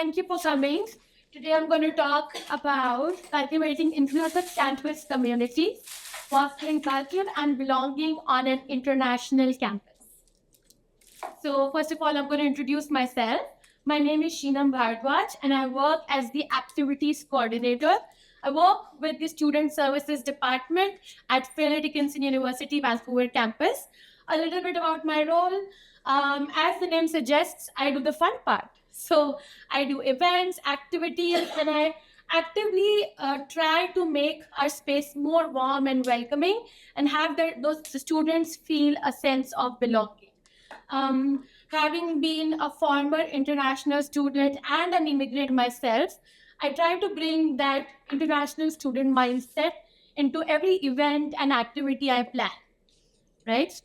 Thank you for coming. Today I'm going to talk about cultivating inclusive campus communities, fostering culture and belonging on an international campus. So first of all, I'm going to introduce myself. My name is Sheenam Bhardwaj and I work as the activities coordinator. I work with the Student Services Department at Fairleigh Dickinson University, Vancouver campus. A little bit about my role. As the name suggests, I do the fun part. So I do events, activities, and I actively try to make our space more warm and welcoming and have those students feel a sense of belonging. Having been a former international student and an immigrant myself, I try to bring that international student mindset into every event and activity I plan, right?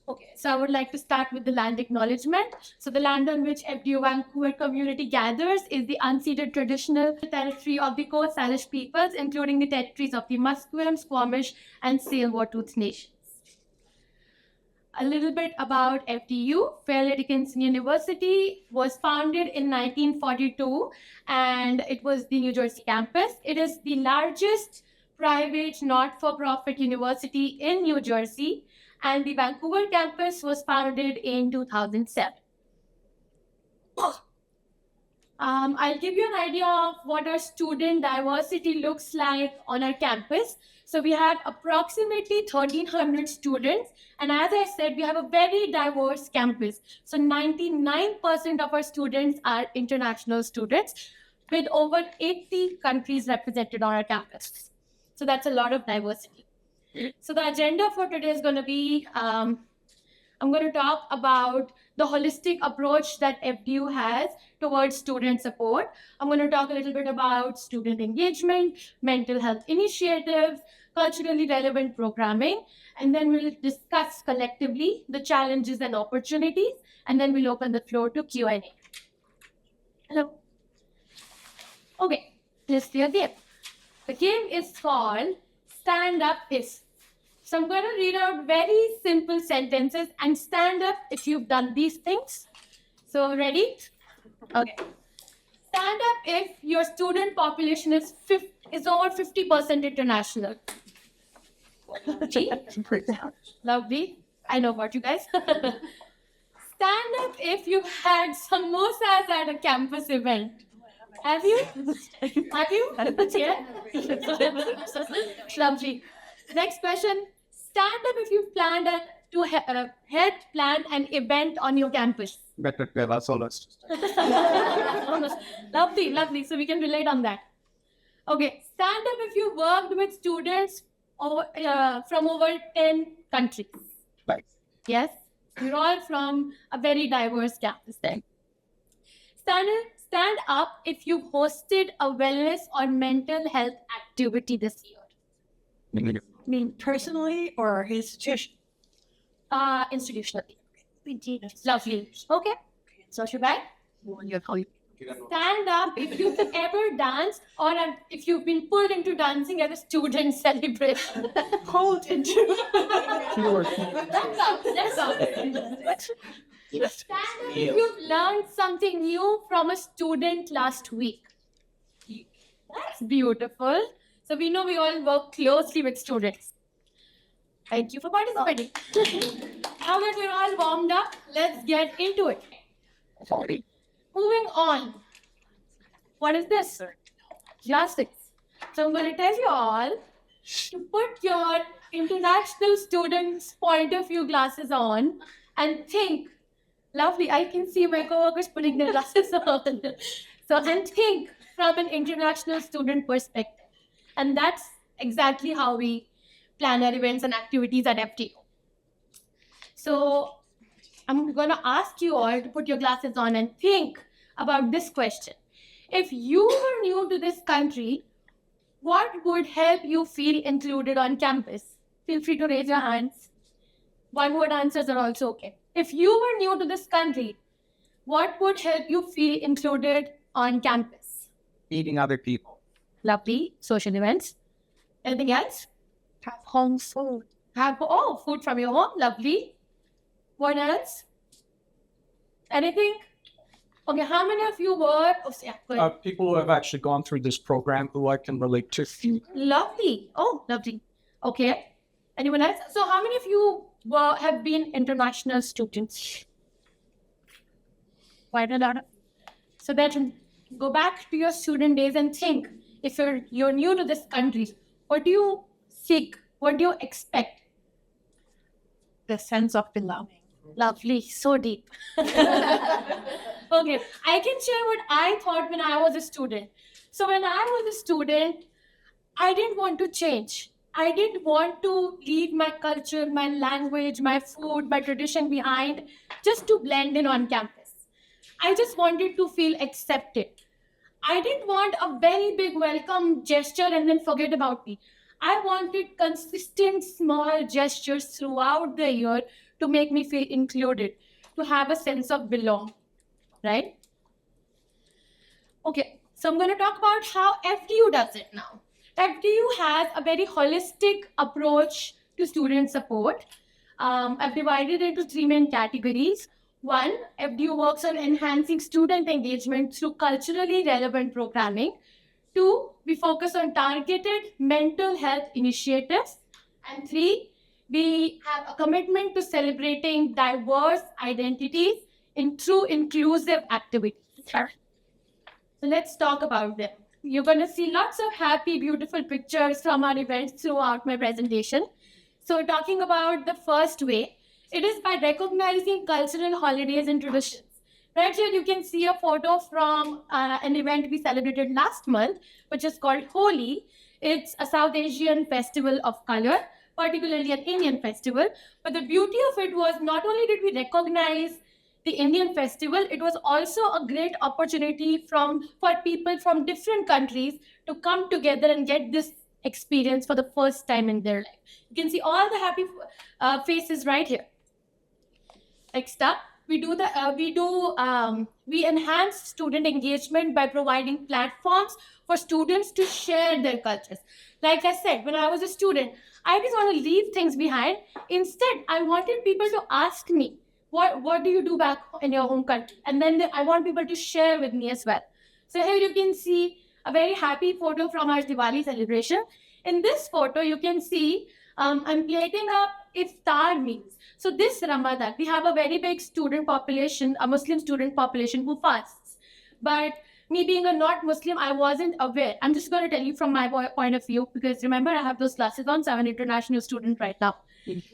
Okay, so I would like to start with the land acknowledgement. So the land on which FDU Vancouver community gathers is the unceded traditional territory of the Coast Salish peoples, including the territories of the Musqueam, Squamish, and Tsleil-Waututh nations. A little bit about FDU. Fairleigh Dickinson University was founded in 1942 and it was the New Jersey campus. It is the largest private not-for-profit university in New Jersey, and the Vancouver campus was founded in 2007. I'll give you an idea of what our student diversity looks like on our campus. So we have approximately 1,300 students. And as I said, we have a very diverse campus. So 99% of our students are international students with over 80 countries represented on our campus. So that's a lot of diversity. So the agenda for today is going to be, I'm going to talk about the holistic approach that FDU has towards student support. I'm going to talk a little bit about student engagement, mental health initiatives, culturally relevant programming, and then we'll discuss collectively the challenges and opportunities, and then we'll open the floor to Q&A. Hello. Okay, let's see a game. The game is called Stand Up If. So I'm going to read out very simple sentences and stand up if you've done these things. So ready? Okay. Stand up if your student population is over 50% international. Lovely. I know about you guys. Stand up if you've had samosas at a campus event. Have you? Have you? Yeah. Lovely. Next question. Stand up if you've planned an event on your campus. Better tell us all us. Lovely, lovely. So we can relate on that. Okay. Stand up if you worked with students from over 10 countries. Right. Yes. You're all from a very diverse campus there. Stand up if you hosted a wellness or mental health activity this year. I mean, personally or institution? Institutionally. Lovely. Okay. So should I? Stand up if you've ever danced or if you've been pulled into dancing at a student celebration. Pulled into. Let's go. Stand up if you've learned something new from a student last week. That's beautiful. So we know we all work closely with students. Thank you for participating. Now that we're all warmed up, let's get into it. Sorry. Moving on. What is this? Gymnastics. So I'm going to tell you all to put your international students' point of view glasses on and think. Lovely. I can see my coworkers putting their glasses on. And think from an international student perspective. And that's exactly how we plan our events and activities at FDU. So I'm going to ask you all to put your glasses on and think about this question. If you were new to this country, what would help you feel included on campus? Feel free to raise your hands. One-word answers are also okay. If you were new to this country, what would help you feel included on campus? Meeting other people. Lovely. Social events. Anything else? Have home food. Food from your home. Lovely. What else? Anything? Okay, how many of you were? Oh, yeah, go ahead. People who have actually gone through this program who I can relate to. Lovely. Oh, lovely. Okay. Anyone else? So, how many of you have been international students? Quite a lot. So then go back to your student days and think, if you're new to this country, what do you seek? What do you expect? The sense of belonging. Lovely, so deep. Okay, I can share what I thought when I was a student. So when I was a student, I didn't want to change. I didn't want to leave my culture, my language, my food, my tradition behind just to blend in on campus. I just wanted to feel accepted. I didn't want a very big welcome gesture and then forget about me. I wanted consistent small gestures throughout the year to make me feel included, to have a sense of belong, right? Okay, so I'm going to talk about how FDU does it now. FDU has a very holistic approach to student support. I've divided it into three main categories. One, FDU works on enhancing student engagement through culturally relevant programming. Two, we focus on targeted mental health initiatives. And three, we have a commitment to celebrating diverse identities through inclusive activities. So let's talk about them. You're going to see lots of happy, beautiful pictures from our events throughout my presentation. So talking about the first way, it is by recognizing cultural holidays and traditions. Right here, you can see a photo from an event we celebrated last month, which is called Holi. It's a South Asian festival of color, particularly an Indian festival. But the beauty of it was not only did we recognize the Indian festival, it was also a great opportunity for people from different countries to come together and get this experience for the first time in their life. You can see all the happy faces right here. Next up, we enhance student engagement by providing platforms for students to share their cultures. Like I said, when I was a student, I didn't want to leave things behind. Instead, I wanted people to ask me, what do you do back in your home country? And then I want people to share with me as well. So here you can see a very happy photo from our Diwali celebration. In this photo, you can see I'm plating up iftar meals. So this Ramadan, we have a very big student population, a Muslim student population who fasts. But me being a not Muslim, I wasn't aware. I'm just going to tell you from my point of view, because remember, I have those classes on, so I'm an international student right now.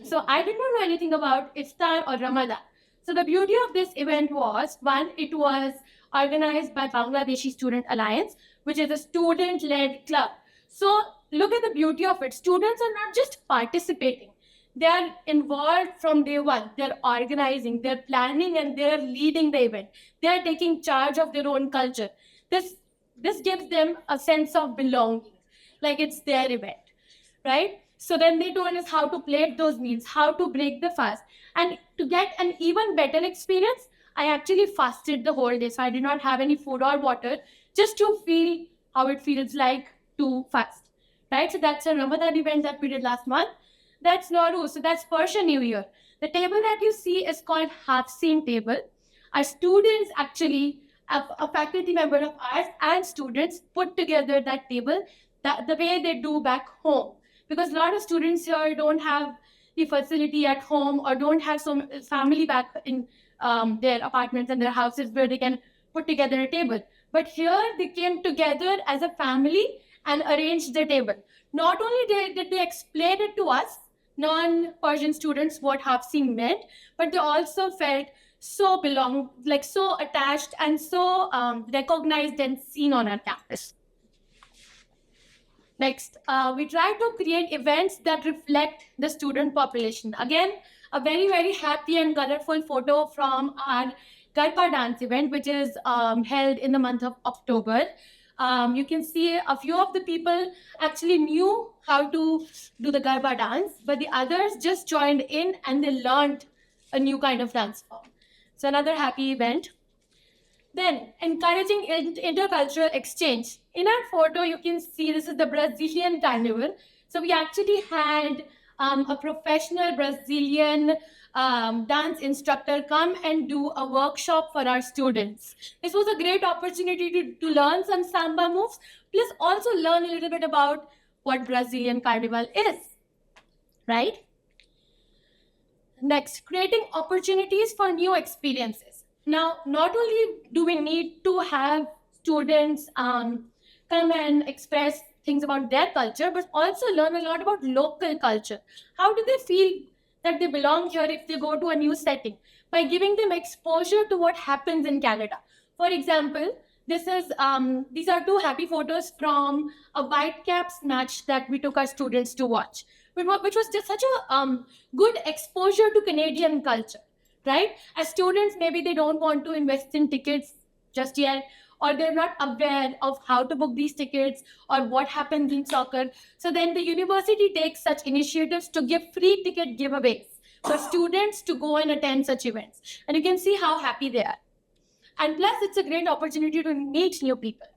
So I did not know anything about iftar or Ramadan. So the beauty of this event was, one, it was organized by Bangladeshi Student Alliance, which is a student-led club. So look at the beauty of it. Students are not just participating. They are involved from day one. They're organizing, they're planning, and they're leading the event. They're taking charge of their own culture. This gives them a sense of belonging, like it's their event, right? So then they told us how to plate those meals, how to break the fast. And to get an even better experience, I actually fasted the whole day. So I did not have any food or water, just to feel how it feels like to fast, right? So that's a Ramadan event that we did last month. That's Nowruz, so that's Persian New Year. The table that you see is called Hafseen table. Our students actually, a faculty member of ours and students put together that table the way they do back home. Because a lot of students here don't have the facility at home or don't have some family back in their apartments and their houses where they can put together a table. But here they came together as a family and arranged the table. Not only did they explain it to us, non-Persian students, what Hafseen meant, but they also felt so so attached and so recognized and seen on our campus. Next, we try to create events that reflect the student population. Again, a very, very happy and colorful photo from our Garba dance event, which is held in the month of October. You can see a few of the people actually knew how to do the Garba dance, but the others just joined in and they learned a new kind of dance form. So another happy event. Then, encouraging intercultural exchange. In our photo, you can see this is the Brazilian carnival. So we actually had a professional Brazilian dance instructor come and do a workshop for our students. This was a great opportunity to learn some samba moves, plus also learn a little bit about what Brazilian carnival is, right? Next, creating opportunities for new experiences. Now, not only do we need to have students come and express things about their culture, but also learn a lot about local culture. How do they feel that they belong here if they go to a new setting? By giving them exposure to what happens in Canada. For example, these are two happy photos from a Whitecaps match that we took our students to watch, which was just such a good exposure to Canadian culture, right? As students, maybe they don't want to invest in tickets just yet, or they're not aware of how to book these tickets or what happens in soccer. So then the university takes such initiatives to give free ticket giveaways for students to go and attend such events. And you can see how happy they are. And plus, it's a great opportunity to meet new people.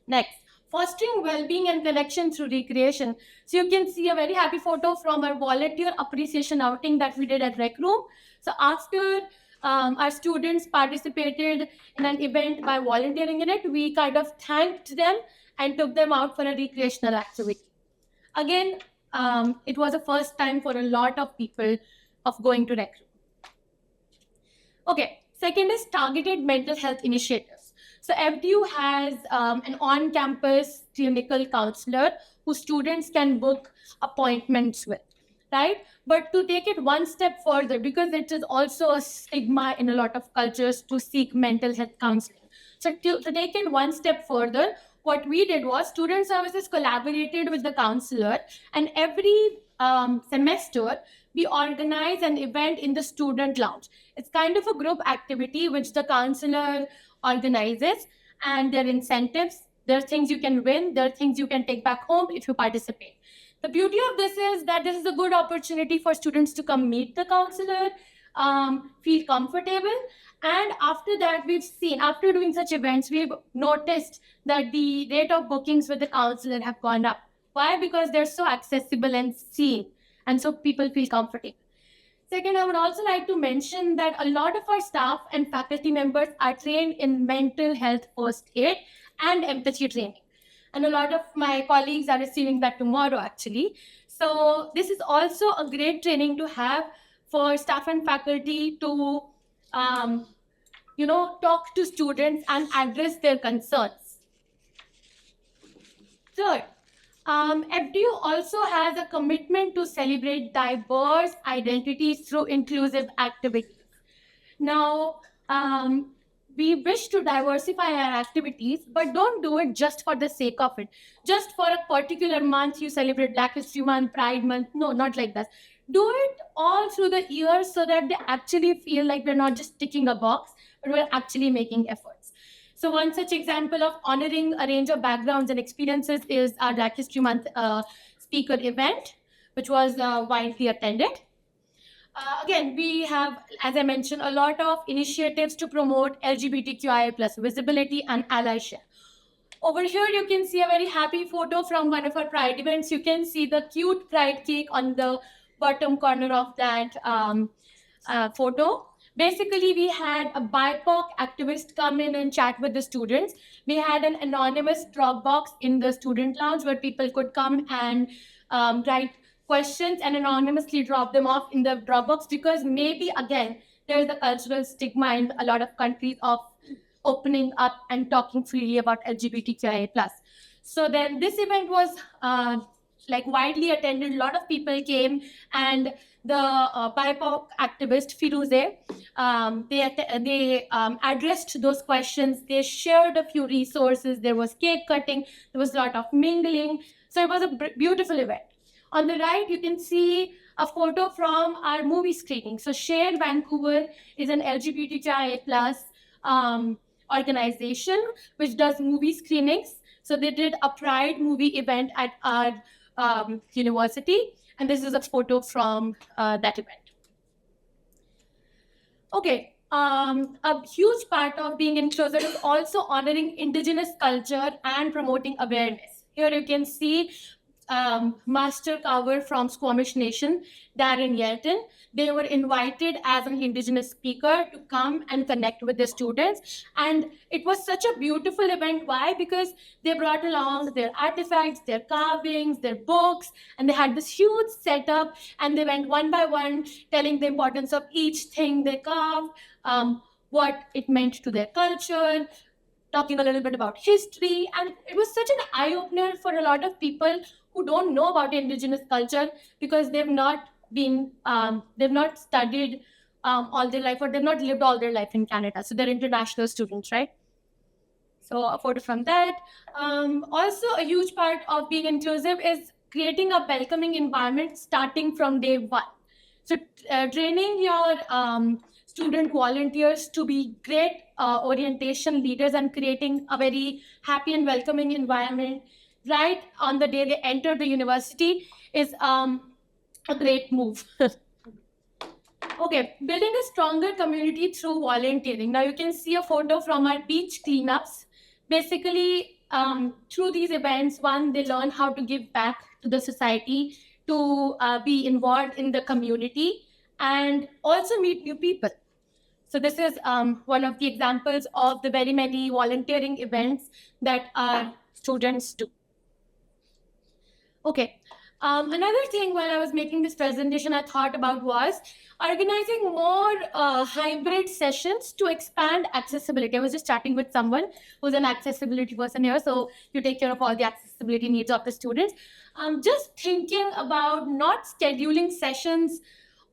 Next, fostering well-being and connection through recreation. So you can see a very happy photo from our volunteer appreciation outing that we did at Rec Room. So after our students participated in an event by volunteering in it, we kind of thanked them and took them out for a recreational activity. Again, it was the first time for a lot of people of going to Rec Room. Okay, second is targeted mental health initiatives. So FDU has an on-campus clinical counselor who students can book appointments with, right? But to take it one step further, because it is also a stigma in a lot of cultures to seek mental health counseling. So to take it one step further, what we did was student services collaborated with the counselor, and every semester we organize an event in the student lounge. It's kind of a group activity which the counselor organizes, and there are incentives. There are things you can win. There are things you can take back home if you participate. The beauty of this is that this is a good opportunity for students to come meet the counselor, feel comfortable. And after that, we've seen, after doing such events, we've noticed that the rate of bookings with the counselor have gone up. Why? Because they're so accessible and seen. And so people feel comfortable. Second, I would also like to mention that a lot of our staff and faculty members are trained in mental health first aid and empathy training. And a lot of my colleagues are receiving that tomorrow, actually. So this is also a great training to have for staff and faculty to, talk to students and address their concerns. Third, FDU also has a commitment to celebrate diverse identities through inclusive activities. Now, we wish to diversify our activities, but don't do it just for the sake of it. Just for a particular month, you celebrate Black History Month, Pride Month. No, not like that. Do it all through the year so that they actually feel like we're not just ticking a box, but we're actually making efforts. So one such example of honoring a range of backgrounds and experiences is our Black History Month speaker event, which was widely attended. Again, we have, as I mentioned, a lot of initiatives to promote LGBTQIA plus visibility and allyship. Over here, you can see a very happy photo from one of our Pride events. You can see the cute Pride cake on the bottom corner of that photo. Basically, we had a BIPOC activist come in and chat with the students. We had an anonymous drop box in the student lounge where people could come and write questions and anonymously drop them off in the Dropbox, because maybe, again, there's a cultural stigma in a lot of countries of opening up and talking freely about LGBTQIA+. So then this event was widely attended. A lot of people came, and the BIPOC activist Firuze, they addressed those questions. They shared a few resources. There was cake cutting. There was a lot of mingling. So it was a beautiful event. On the right, you can see a photo from our movie screening. So Share Vancouver is an LGBTQIA+ organization which does movie screenings. So they did a Pride movie event at our university. And this is a photo from that event. Okay, a huge part of being inclusive is also honoring Indigenous culture and promoting awareness. Here you can see master carver from Squamish Nation, Darren Yelton. They were invited as an Indigenous speaker to come and connect with the students. And it was such a beautiful event. Why? Because they brought along their artifacts, their carvings, their books, and they had this huge setup. And they went one by one, telling the importance of each thing they carved, what it meant to their culture, talking a little bit about history. And it was such an eye-opener for a lot of people who don't know about Indigenous culture because they've not studied all their life, or they've not lived all their life in Canada. So they're international students, right? So a photo from that. Also, a huge part of being inclusive is creating a welcoming environment starting from day one. So training your student volunteers to be great orientation leaders and creating a very happy and welcoming environment right on the day they enter the university is a great move. Okay, building a stronger community through volunteering. Now you can see a photo from our beach cleanups. Basically, through these events, one, they learn how to give back to the society, to be involved in the community, and also meet new people. So this is one of the examples of the very many volunteering events that our students do. Okay. Another thing while I was making this presentation I thought about was organizing more hybrid sessions to expand accessibility. I was just chatting with someone who's an accessibility person here, so you take care of all the accessibility needs of the students. Just thinking about not scheduling sessions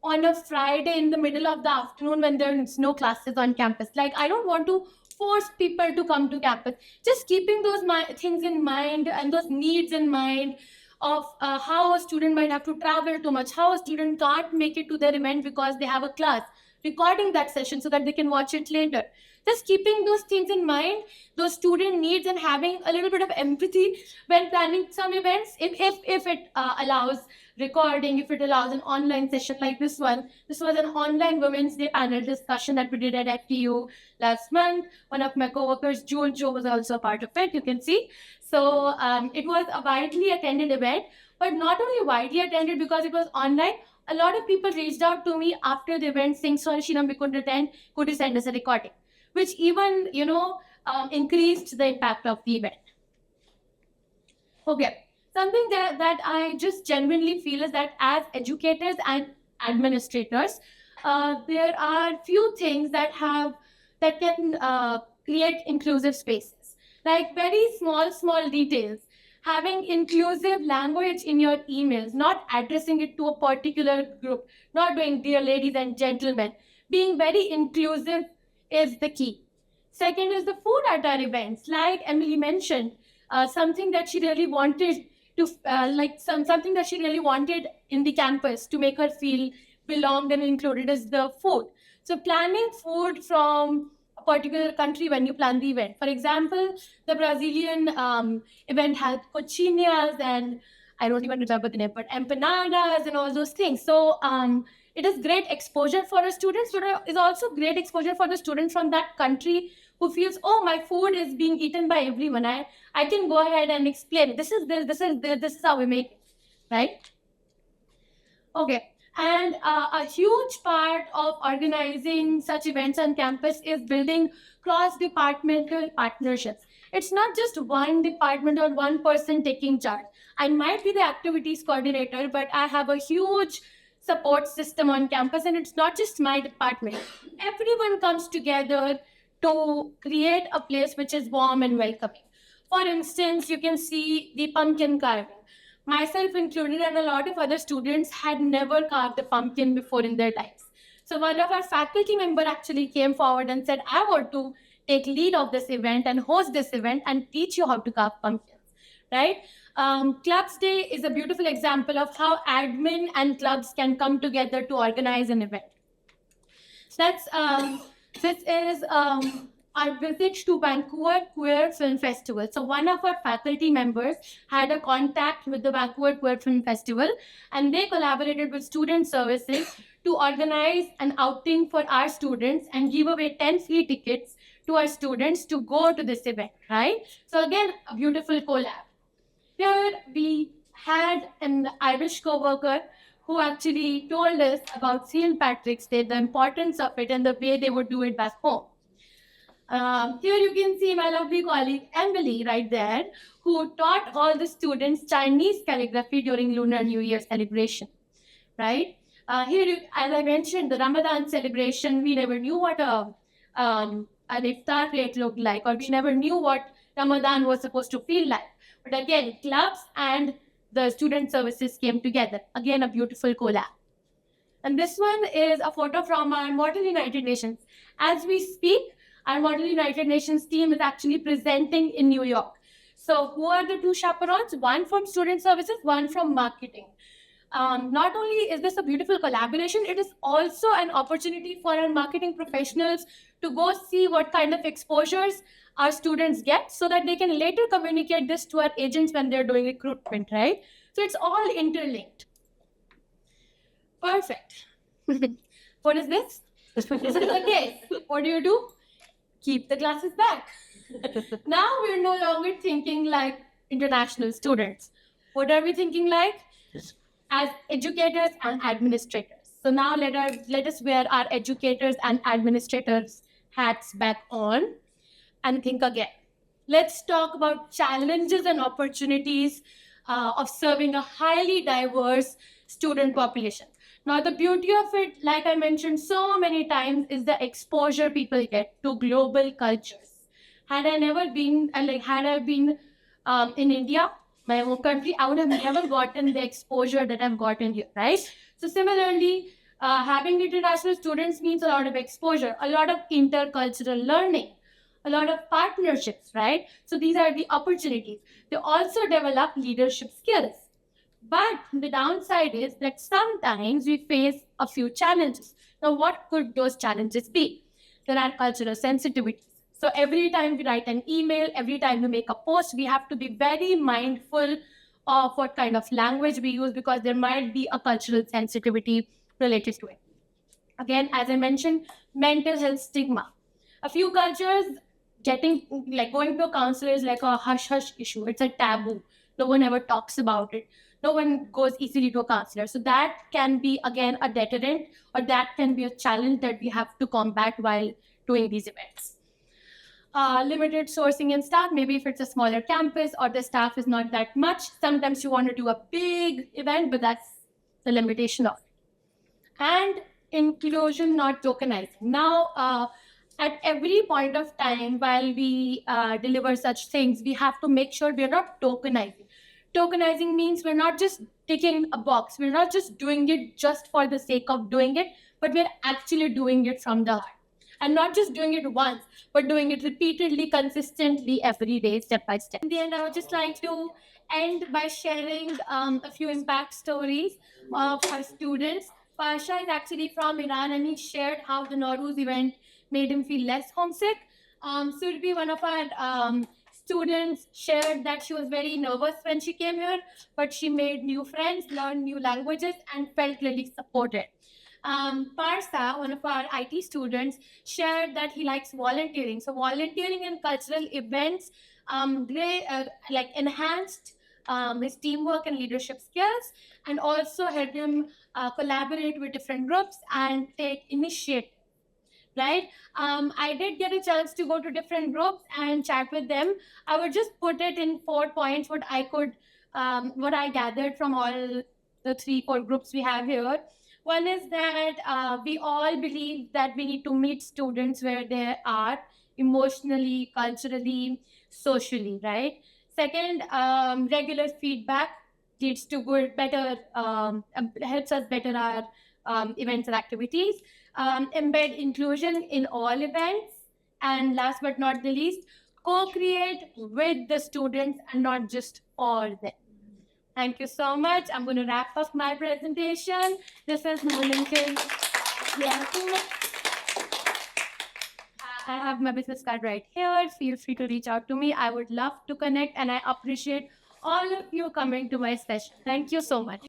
on a Friday in the middle of the afternoon when there's no classes on campus. Like, I don't want to force people to come to campus. Just keeping those things in mind and those needs in mind of how a student might have to travel too much, how a student can't make it to their event because they have a class, recording that session so that they can watch it later. Just keeping those things in mind, those student needs, and having a little bit of empathy when planning some events, if it allows recording, if it allows an online session like this one. This was an online Women's Day panel discussion that we did at FTU last month. One of my coworkers, Jewel Jo, was also a part of it, you can see. So it was a widely attended event, but not only widely attended because it was online. A lot of people reached out to me after the event saying, sorry, Shinam, we couldn't attend. Could you send us a recording? Which even, increased the impact of the event. Okay. Something that I just genuinely feel is that as educators and administrators, there are few things that can create inclusive spaces. Like very small details. Having inclusive language in your emails, not addressing it to a particular group, not doing dear ladies and gentlemen. Being very inclusive is the key. Second is the food at our events. Like Emily mentioned, something that she really wanted to, something that she really wanted in the campus to make her feel belonged and included is the food. So planning food from a particular country when you plan the event. For example, the Brazilian event had coxinhas and I don't even remember the name, but empanadas and all those things. So it is great exposure for the students, but it is also great exposure for the students from that country who feels, oh, my food is being eaten by everyone. I can go ahead and explain, this is how we make it, right? Okay. And a huge part of organizing such events on campus is building cross-departmental partnerships. It's not just one department or one person taking charge. I might be the activities coordinator, but I have a huge support system on campus, and it's not just my department. Everyone comes together to create a place which is warm and welcoming. For instance, you can see the pumpkin carving. Myself included and a lot of other students had never carved a pumpkin before in their lives. So one of our faculty member actually came forward and said, I want to take lead of this event and host this event and teach you how to carve pumpkins, right? Clubs Day is a beautiful example of how admin and clubs can come together to organize an event. So this is our visit to Vancouver Queer Film Festival. So one of our faculty members had a contact with the Vancouver Queer Film Festival, and they collaborated with Student Services to organize an outing for our students and give away 10 free tickets to our students to go to this event, right? So again, a beautiful collab. Here we had an Irish co-worker who actually told us about St. Patrick's Day, the importance of it, and the way they would do it back home. Here you can see my lovely colleague Emily right there, who taught all the students Chinese calligraphy during Lunar New Year celebration, right? As I mentioned, the Ramadan celebration, we never knew what an iftar plate looked like, or we never knew what Ramadan was supposed to feel like. But again, clubs and the student services came together. Again, a beautiful collab. And this one is a photo from our Model United Nations. As we speak, our Model United Nations team is actually presenting in New York. So who are the two chaperones? One from student services, one from marketing. Not only is this a beautiful collaboration, it is also an opportunity for our marketing professionals to go see what kind of exposures our students get so that they can later communicate this to our agents when they're doing recruitment, right? So it's all interlinked. Perfect. What is this? This is the case. What do? Keep the glasses back. Now we're no longer thinking like international students. What are we thinking like? As educators and administrators. So now let us wear our educators and administrators hats back on and think again. Let's talk about challenges and opportunities of serving a highly diverse student population. Now, the beauty of it, like I mentioned so many times, is the exposure people get to global cultures. Had I been in India, my home country, I would have never gotten the exposure that I've gotten here, right? So similarly, having international students means a lot of exposure, a lot of intercultural learning, a lot of partnerships, right? So these are the opportunities. They also develop leadership skills. But the downside is that sometimes we face a few challenges. Now, what could those challenges be? There are cultural sensitivities. So every time we write an email, every time we make a post, we have to be very mindful of what kind of language we use because there might be a cultural sensitivity related to it. Again, as I mentioned, mental health stigma. A few cultures going to a counselor is like a hush-hush issue. It's a taboo. No one ever talks about it. No one goes easily to a counselor. So that can be, again, a deterrent, or that can be a challenge that we have to combat while doing these events. Limited sourcing and staff, maybe if it's a smaller campus or the staff is not that much, sometimes you want to do a big event, but that's the limitation of it. And inclusion, not tokenizing. Now, at every point of time while we deliver such things, we have to make sure we're not tokenizing. Tokenizing means we're not just ticking a box. We're not just doing it just for the sake of doing it, but we're actually doing it from the heart. And not just doing it once, but doing it repeatedly, consistently, every day, step by step. In the end, I would just like to end by sharing a few impact stories of our students. Pasha is actually from Iran, and he shared how the Nowruz event made him feel less homesick. Surbi, one of our students, shared that she was very nervous when she came here, but she made new friends, learned new languages, and felt really supported. Parsa, one of our IT students, shared that he likes volunteering. So volunteering in cultural events enhanced his teamwork and leadership skills, and also helped him collaborate with different groups and take initiative. Right? I did get a chance to go to different groups and chat with them. I would just put it in 4 points what I gathered from all the 3-4 groups we have here. One is that we all believe that we need to meet students where they are emotionally, culturally, socially, right? Second, regular feedback leads to helps us better our events and activities. Embed inclusion in all events. And last but not the least, co-create with the students and not just for them. Thank you so much. I'm going to wrap up my presentation. This is Lincoln. I have my business card right here. Feel free to reach out to me. I would love to connect, and I appreciate all of you coming to my session. Thank you so much.